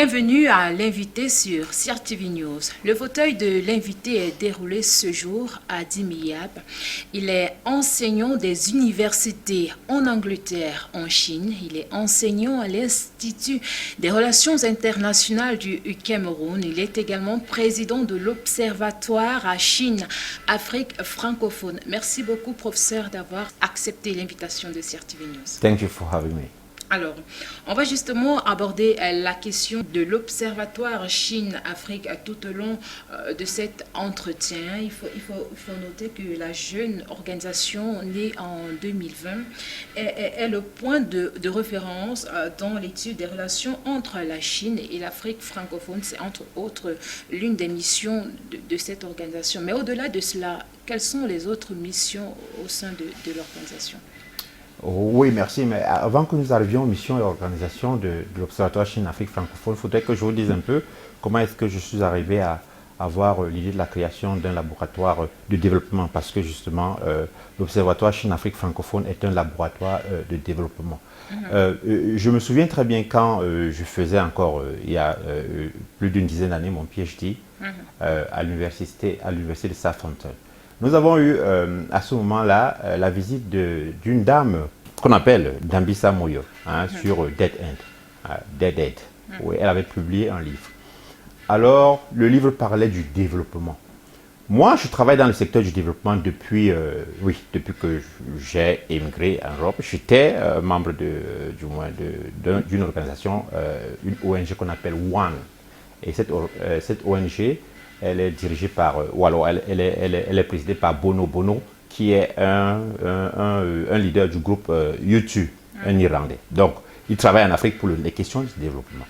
Bienvenue à l'invité sur CRTV News. Le fauteuil de l'invité est déroulé ce jour à Dimiap. Il est enseignant des universités en Angleterre, en Chine. Il est enseignant à l'Institut des relations internationales du Cameroun. Il est également président de l'Observatoire à Chine-Afrique francophone. Merci beaucoup, professeur, d'avoir accepté l'invitation de CRTV News. Thank you for having me. Alors, on va justement aborder la question de l'Observatoire Chine-Afrique tout au long de cet entretien. Il faut noter que la jeune organisation née en 2020 est le point de référence dans l'étude des relations entre la Chine et l'Afrique francophone. C'est entre autres l'une des missions de cette organisation. Mais au-delà de cela, quelles sont les autres missions au sein de l'organisation ? Oui, merci. Mais avant que nous arrivions aux missions et organisations de l'Observatoire Chine-Afrique francophone, il faudrait que je vous dise un peu comment est-ce que je suis arrivé à avoir l'idée de la création d'un laboratoire de développement, parce que justement, l'Observatoire Chine-Afrique francophone est un laboratoire de développement. Je me souviens très bien quand je faisais encore, il y a plus d'une dizaine d'années, mon PhD à l'université de Southampton. Nous avons eu à ce moment-là la visite d'une dame qu'on appelle Dambisa Moyo sur Dead End, Dead End, où elle avait publié un livre. Alors, le livre parlait du développement. Moi, je travaille dans le secteur du développement depuis que j'ai émigré en Europe. J'étais membre d'une organisation, une ONG qu'on appelle One. Et cette ONG, elle est dirigée par, ou alors elle est présidée par Bono Bono, qui est un leader du groupe U2, un Irlandais. Donc, il travaille en Afrique pour les questions du développement.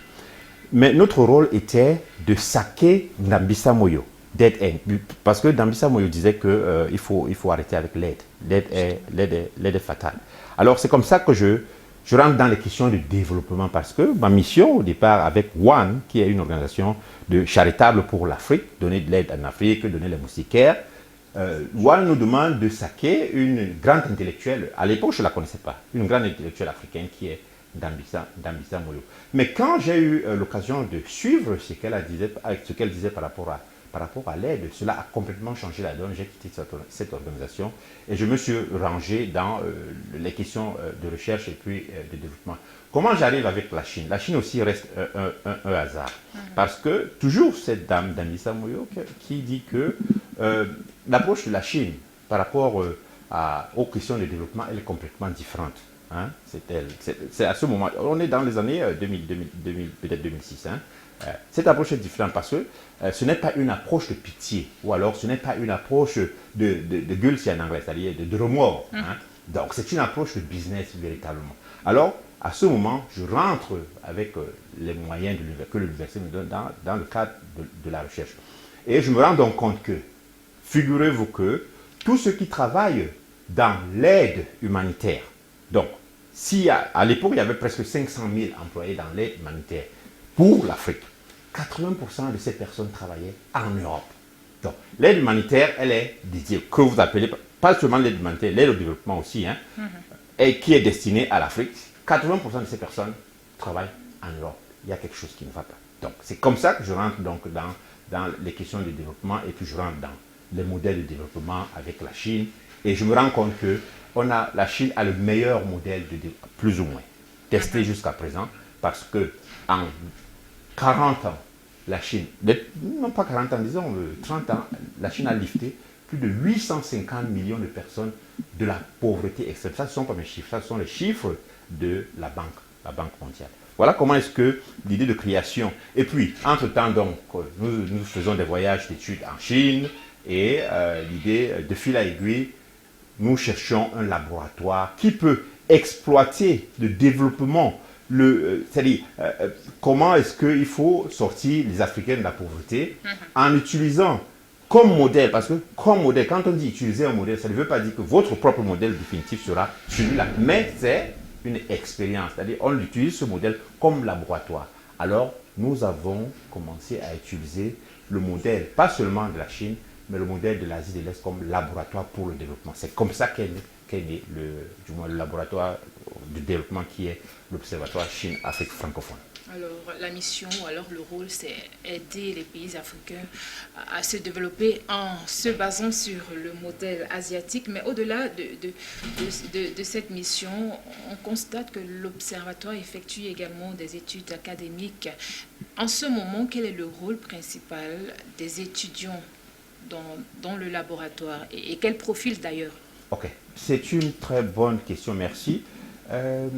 Mais notre rôle était de saquer Dambisa Moyo, Dead End, parce que Dambisa Moyo disait qu'il faut arrêter avec l'aide. L'aide est fatale. Alors, c'est comme ça que je rentre dans les questions de développement, parce que ma mission au départ avec One, qui est une organisation charitable pour l'Afrique, donner de l'aide en Afrique, donner les moustiquaires, One nous demande de saquer une grande intellectuelle, à l'époque je ne la connaissais pas, une grande intellectuelle africaine qui est Dambisa Moyo. Mais quand j'ai eu l'occasion de suivre ce qu'elle disait par rapport à l'aide, cela a complètement changé la donne. J'ai quitté cette organisation et je me suis rangé dans les questions de recherche et puis de développement. Comment j'arrive avec la Chine? La Chine aussi reste un hasard. Parce que toujours cette dame, Dambisa Moyo, qui dit que l'approche de la Chine par rapport aux questions de développement, elle est complètement différente. C'est à ce moment, on est dans les années 2000 peut-être 2006. Cette approche est différente parce que ce n'est pas une approche de pitié, ou alors ce n'est pas une approche de guilty en anglais, c'est-à-dire de remords. Donc c'est une approche de business véritablement. Alors, à ce moment, je rentre avec les moyens que l'université me donne dans le cadre de la recherche. Et je me rends donc compte que, figurez-vous que tous ceux qui travaillent dans l'aide humanitaire, donc si à l'époque il y avait presque 500 000 employés dans l'aide humanitaire pour l'Afrique, 80% de ces personnes travaillaient en Europe. Donc l'aide humanitaire, elle est dédiée, que vous appelez, pas seulement l'aide humanitaire, l'aide au développement aussi, et qui est destinée à l'Afrique. 80% de ces personnes travaillent en Europe. Il y a quelque chose qui ne va pas. Donc c'est comme ça que je rentre donc dans les questions de développement et puis je rentre dans les modèles de développement avec la Chine et je me rends compte que la Chine a le meilleur modèle de développement, plus ou moins, testé jusqu'à présent, parce que en 40 ans, la Chine, non pas 40 ans, disons 30 ans, la Chine a lifté plus de 850 millions de personnes de la pauvreté extrême. Ça, ce ne sont pas mes chiffres, ça, ce sont les chiffres de la Banque mondiale. Voilà comment est-ce que l'idée de création. Et puis, entre-temps, donc, nous faisons des voyages d'études en Chine et l'idée de fil à aiguille, nous cherchons un laboratoire qui peut exploiter le développement, c'est-à-dire comment est-ce qu'il faut sortir les Africains de la pauvreté en utilisant comme modèle, parce que comme modèle, quand on dit utiliser un modèle, ça ne veut pas dire que votre propre modèle définitif sera celui-là, mais c'est une expérience, c'est-à-dire on utilise ce modèle comme laboratoire. Alors, nous avons commencé à utiliser le modèle, pas seulement de la Chine, mais le modèle de l'Asie de l'Est comme laboratoire pour le développement. C'est comme ça qu'est né le laboratoire de développement qui est l'Observatoire Chine-Afrique francophone. Alors, la mission, alors le rôle, c'est aider les pays africains à se développer en se basant sur le modèle asiatique. Mais au-delà de cette mission, on constate que l'Observatoire effectue également des études académiques. En ce moment, quel est le rôle principal des étudiants dans le laboratoire et quel profil d'ailleurs? Ok, c'est une très bonne question, merci. Euh,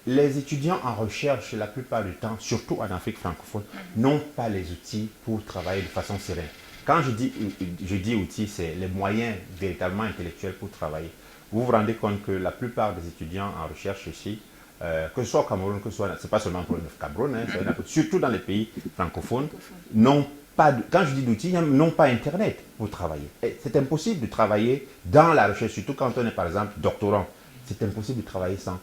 les étudiants en recherche, la plupart du temps, surtout en Afrique francophone, n'ont pas les outils pour travailler de façon sereine. Quand je dis outils, c'est les moyens véritablement intellectuels pour travailler. Vous vous rendez compte que la plupart des étudiants en recherche ici, que ce soit au Cameroun, que ce soit, c'est pas seulement un problème de Cameroun, hein, surtout dans les pays francophones, n'ont pas, quand je dis d'outils, ils n'ont pas Internet pour travailler. C'est impossible de travailler dans la recherche, surtout quand on est par exemple doctorant. C'est impossible de travailler sans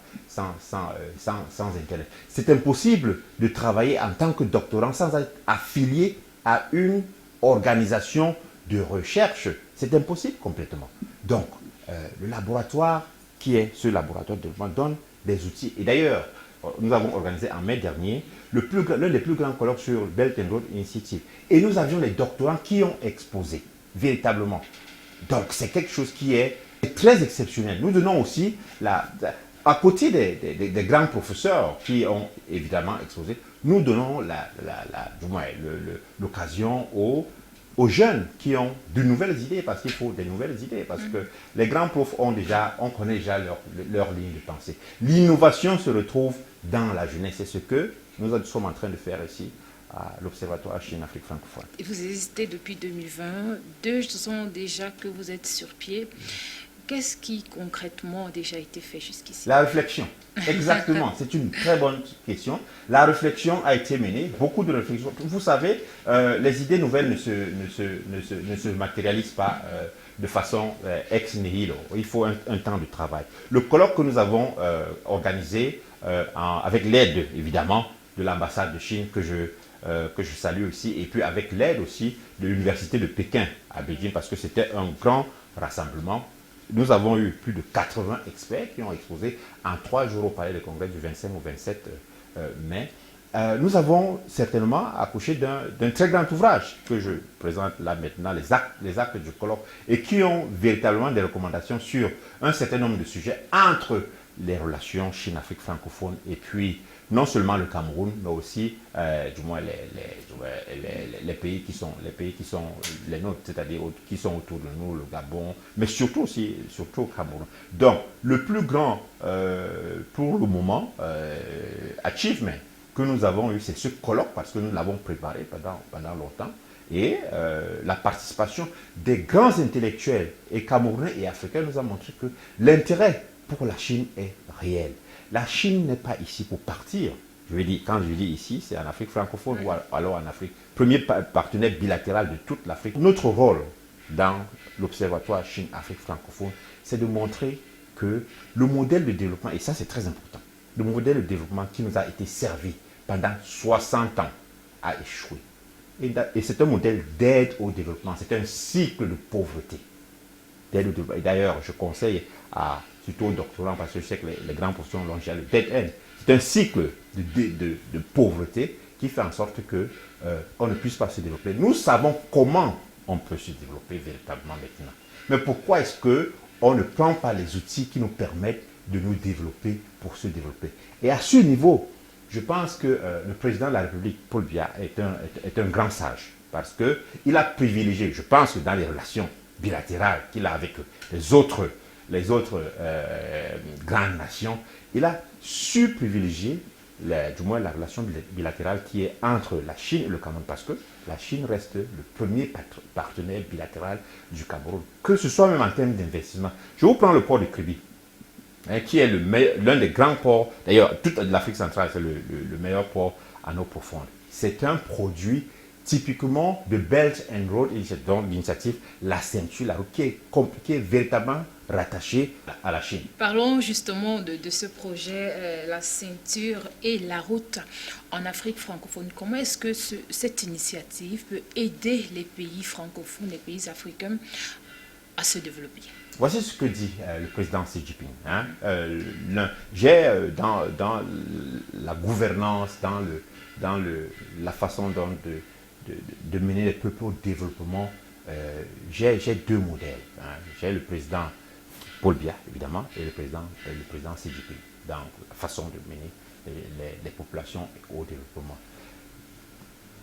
Internet. C'est impossible de travailler en tant que doctorant sans être affilié à une organisation de recherche. C'est impossible complètement. Donc, le laboratoire, qui est ce laboratoire de développement, donne des outils. Et d'ailleurs, nous avons organisé en mai dernier l'un des plus grands colloques sur Belt and Road Initiative. Et nous avions les doctorants qui ont exposé, véritablement. Donc, c'est quelque chose qui est très exceptionnel. Nous donnons aussi, à côté des grands professeurs qui ont évidemment exposé, nous donnons l'occasion aux jeunes qui ont de nouvelles idées, parce qu'il faut des nouvelles idées, parce que les grands profs on connaît déjà leur ligne de pensée. L'innovation se retrouve dans la jeunesse, c'est ce que nous sommes en train de faire ici à l'Observatoire Chine-Afrique francophone. Et vous existez depuis 2020, 2 ans déjà que vous êtes sur pied. Qu'est-ce qui concrètement a déjà été fait jusqu'ici? La réflexion, exactement, c'est une très bonne question. La réflexion a été menée, beaucoup de réflexions. Vous savez, les idées nouvelles ne se matérialisent pas de façon ex nihilo. Il faut un temps de travail. Le colloque que nous avons organisé, avec l'aide évidemment de l'ambassade de Chine que je salue aussi, et puis avec l'aide aussi de l'université de Pékin à Beijing, parce que c'était un grand rassemblement. Nous avons eu plus de 80 experts qui ont exposé en 3 jours au Palais de Congrès du 25 au 27 mai. Nous avons certainement accouché d'un très grand ouvrage que je présente là maintenant, les actes du colloque, et qui ont véritablement des recommandations sur un certain nombre de sujets entre les relations Chine-Afrique francophone et puis non seulement le Cameroun, mais aussi du moins les pays qui sont les nôtres, c'est-à-dire qui sont autour de nous, le Gabon, mais surtout au Cameroun. Donc, le plus grand, pour le moment, achievement que nous avons eu, c'est ce colloque, parce que nous l'avons préparé pendant longtemps, et la participation des grands intellectuels et camerounais et africains nous a montré que l'intérêt pour la Chine est réel. La Chine n'est pas ici pour partir. Quand je dis ici, c'est en Afrique francophone ou alors en Afrique. Premier partenaire bilatéral de toute l'Afrique. Notre rôle dans l'Observatoire Chine-Afrique francophone, c'est de montrer que le modèle de développement, et ça c'est très important, le modèle de développement qui nous a été servi pendant 60 ans a échoué. Et c'est un modèle d'aide au développement, c'est un cycle de pauvreté. Et d'ailleurs, je conseille surtout aux doctorants, parce que je sais que les grands professeurs l'ont déjà, le dead end. C'est un cycle de pauvreté qui fait en sorte qu'on ne puisse pas se développer. Nous savons comment on peut se développer véritablement maintenant. Mais pourquoi est-ce qu'on ne prend pas les outils qui nous permettent de nous développer pour se développer? Et à ce niveau, je pense que le président de la République, Paul Biya, est un grand sage, parce qu'il a privilégié, je pense que dans les relations bilatérales qu'il a avec les autres grandes nations, il a su privilégier du moins la relation bilatérale qui est entre la Chine et le Cameroun, parce que la Chine reste le premier partenaire bilatéral du Cameroun, que ce soit même en termes d'investissement. Je vous prends le port de Kribi, qui est l'un des grands ports, d'ailleurs toute l'Afrique centrale, c'est le meilleur port en eau profonde. C'est un produit typiquement de Belt and Road Initiative, donc l'initiative La Ceinture, la route, qui est véritablement rattachée à la Chine. Parlons justement de ce projet, la ceinture et la route en Afrique francophone. Comment est-ce que cette initiative peut aider les pays francophones, les pays africains, à se développer. Voici ce que dit le président Xi Jinping. Hein. J'ai dans la gouvernance, dans la façon de mener les peuples au développement, j'ai deux modèles. Hein. J'ai le président Paul Biya, évidemment, et le président Xi Jinping, dans la façon de mener les populations au développement.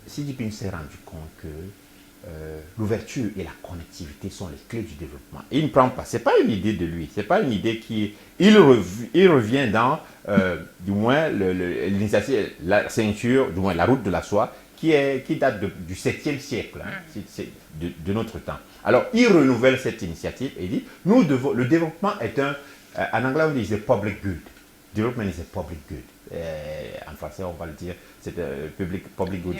Xi Jinping s'est rendu compte que l'ouverture et la connectivité sont les clés du développement. Il ne prend pas, c'est pas une idée de lui, c'est pas une idée qui... Il revient dans, du moins, l'initiative, la ceinture, du moins la route de la soie, qui date du 7e siècle, hein, de notre temps. Alors, il renouvelle cette initiative et dit, le développement est en anglais on dit c'est public good. Development is a public good. En français, on va le dire, c'est public good,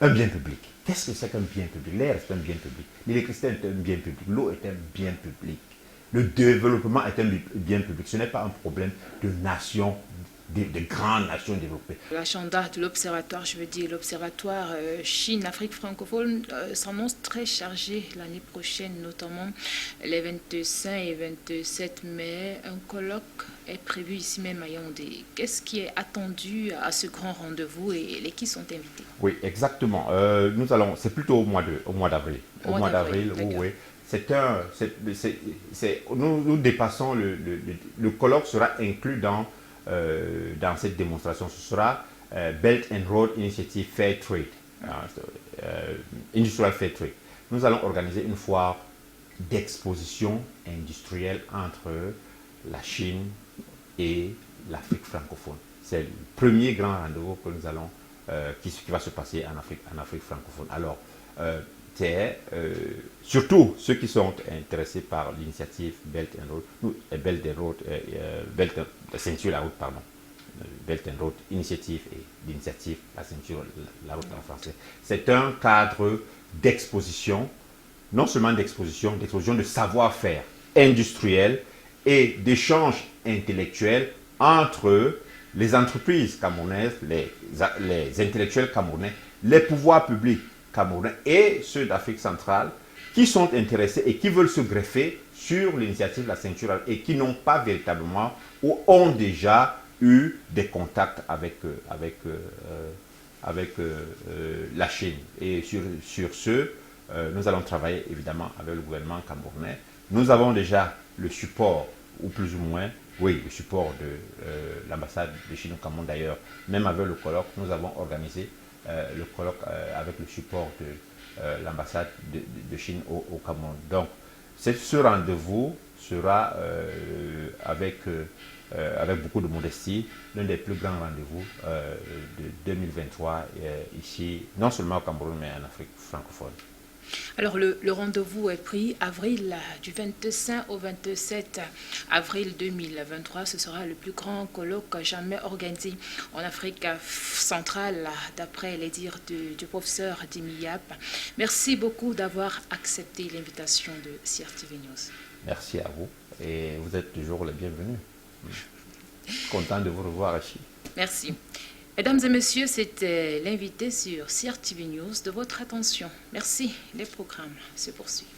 un bien public. Qu'est-ce que c'est qu'un bien public? L'air est un bien public. L'électricité est un bien public. L'eau est un bien public. Le développement est un bien public. Ce n'est pas un problème de nation, de grandes nations développées. L'agenda de l'Observatoire, je veux dire l'Observatoire Chine-Afrique francophone, s'annonce très chargé l'année prochaine, notamment les 25 et 27 mai. Un colloque est prévu ici même à Yaoundé. Qu'est-ce qui est attendu à ce grand rendez-vous et qui sont invités? Oui, exactement. C'est plutôt au mois d'avril. Au mois d'avril, oui. Nous dépassons le colloque sera inclus dans cette démonstration. Ce sera Belt and Road Initiative Fair Trade, Industrial Fair Trade. Nous allons organiser une foire d'exposition industrielle entre la Chine et l'Afrique francophone. C'est le premier grand rendez-vous que nous allons, qui va se passer en Afrique francophone. Alors, surtout ceux qui sont intéressés par l'initiative Belt and Road, la ceinture la route, pardon. Belt and Road Initiative et l'initiative la ceinture la route en français. C'est un cadre d'exposition, non seulement d'exposition de savoir-faire industriel et d'échange intellectuel entre les entreprises camerounaises, les intellectuels camerounais, les pouvoirs publics camerounais et ceux d'Afrique centrale qui sont intéressés et qui veulent se greffer sur l'initiative La Ceinture et qui n'ont pas véritablement ou ont déjà eu des contacts avec la Chine. Et sur ce, nous allons travailler évidemment avec le gouvernement camerounais. Nous avons déjà le support, ou plus ou moins, le support de l'ambassade de Chine au Cameroun d'ailleurs. Même avec le colloque, nous avons organisé le colloque avec le support de l'ambassade de Chine au Cameroun. Donc, ce rendez-vous sera avec beaucoup de modestie, l'un des plus grands rendez-vous de 2023 ici, non seulement au Cameroun, mais en Afrique francophone. Alors, le rendez-vous est pris du 25 au 27 avril 2023. Ce sera le plus grand colloque jamais organisé en Afrique centrale, d'après les dires du professeur Dimiap. Merci beaucoup d'avoir accepté l'invitation de CRTV News. Merci à vous et vous êtes toujours les bienvenus. Content de vous revoir ici. Merci. Mesdames et messieurs, c'était l'invité sur CRTV News de votre attention. Merci. Les programmes se poursuivent.